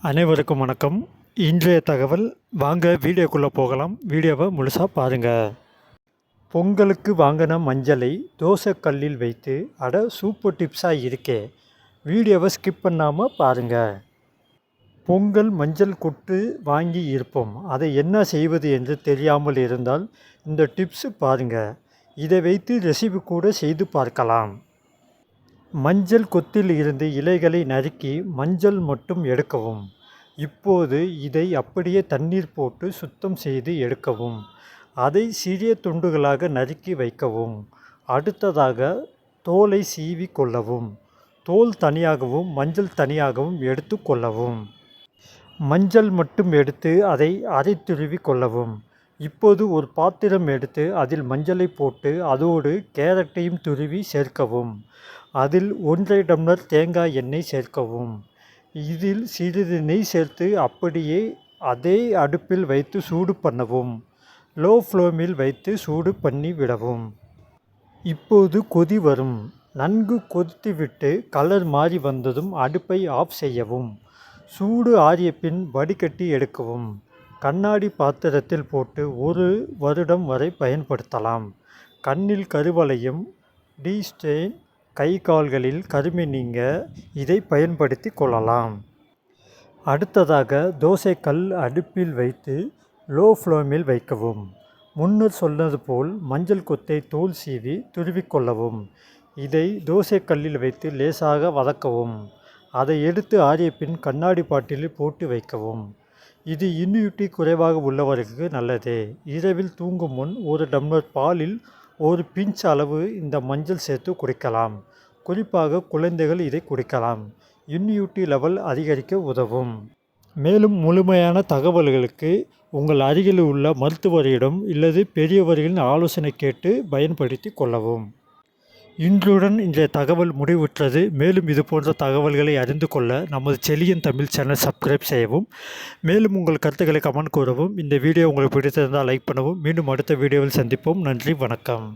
அனைவருக்கும் வணக்கம். இன்றைய தகவல் வாங்க வீடியோக்குள்ளே போகலாம். வீடியோவை முழுசாக பாருங்கள். பொங்கலுக்கு வாங்கின மஞ்சளை தோசைக்கல்லில் வைத்து சூப்பர் டிப்ஸாக இருக்கே. வீடியோவை ஸ்கிப் பண்ணாமல் பாருங்கள். பொங்கல் மஞ்சள் கொட்டு வாங்கி இருப்போம். அதை என்ன செய்வது என்று தெரியாமல் இருந்தால் இந்த டிப்ஸ் பாருங்கள். இதை வைத்து ரெசிபி கூட செய்து பார்க்கலாம். மஞ்சள் கொத்தில் இருந்து இலைகளை நறுக்கி மஞ்சள் மட்டும் எடுக்கவும். இப்போது இதை அப்படியே தண்ணீர் போட்டு சுத்தம் செய்து எடுக்கவும். அதை சிறிய துண்டுகளாக நறுக்கி வைக்கவும். அடுத்ததாக தோலை சீவி கொள்ளவும். தோல் தனியாகவும் மஞ்சள் தனியாகவும் எடுத்து கொள்ளவும். மஞ்சள் மட்டும் எடுத்து அதை அரை துருவி கொள்ளவும். இப்போது ஒரு பாத்திரம் எடுத்து அதில் மஞ்சளை போட்டு அதோடு கேரட்டையும் துருவி சேர்க்கவும். அதில் 1/2 டம்ளர் தேங்காய் எண்ணெய் சேர்க்கவும். இதில் சிறிது நெய் சேர்த்து அப்படியே அதே அடுப்பில் வைத்து சூடு பண்ணவும். லோ ஃப்ளேமில் வைத்து சூடு பண்ணி விடவும். இப்போது கொதி வரும். நன்கு கொதித்துவிட்டு கலர் மாறி வந்ததும் அடுப்பை ஆஃப் செய்யவும். சூடு ஆறிய பின் வடிகட்டி எடுக்கவும். கண்ணாடி பாத்திரத்தில் போட்டு 1 வருடம் வரை பயன்படுத்தலாம். கண்ணில் கருவளையம், டீஸ்டெயின், கை கால்களில் கருமை நீங்க இதை பயன்படுத்தி கொள்ளலாம். அடுத்ததாக தோசைக்கல் அடுப்பில் வைத்து லோ ஃப்ளேமில் வைக்கவும். முன்னர் சொன்னது போல் மஞ்சள் கொத்தை தோல் சீவி துருவிக்கொள்ளவும். இதை தோசைக்கல்லில் வைத்து லேசாக வதக்கவும். அதை எடுத்து ஆறிய பின் கண்ணாடி பாட்டிலில் போட்டு வைக்கவும். இது இம்யூனிட்டி குறைவாக உள்ளவர்களுக்கு நல்லது. இரவில் தூங்கும் முன் 1 டம்ளர் பாலில் 1 பிஞ்ச் அளவு இந்த மஞ்சள் சேர்த்து குடிக்கலாம். குறிப்பாக குழந்தைகள் இதை குடிக்கலாம். இம்யூனிட்டி லெவல் அதிகரிக்க உதவும். மேலும் முழுமையான தகவல்களுக்கு உங்கள் அருகில் உள்ள மருத்துவரிடம் இல்லது பெரியவர்களின் ஆலோசனை கேட்டு பயன்படுத்தி கொள்ளவும். இன்றுடன் இன்றைய தகவல் முடிவுற்றது. மேலும் இது போன்ற தகவல்களை அறிந்து கொள்ள நமது செலியன் தமிழ் சேனல் சப்ஸ்கிரைப் செய்யவும். மேலும் உங்கள் கருத்துக்களை கமெண்ட் கூறவும். இந்த வீடியோ உங்களுக்கு பிடித்திருந்தால் லைக் பண்ணவும். மீண்டும் அடுத்த வீடியோவில் சந்திப்போம். நன்றி, வணக்கம்.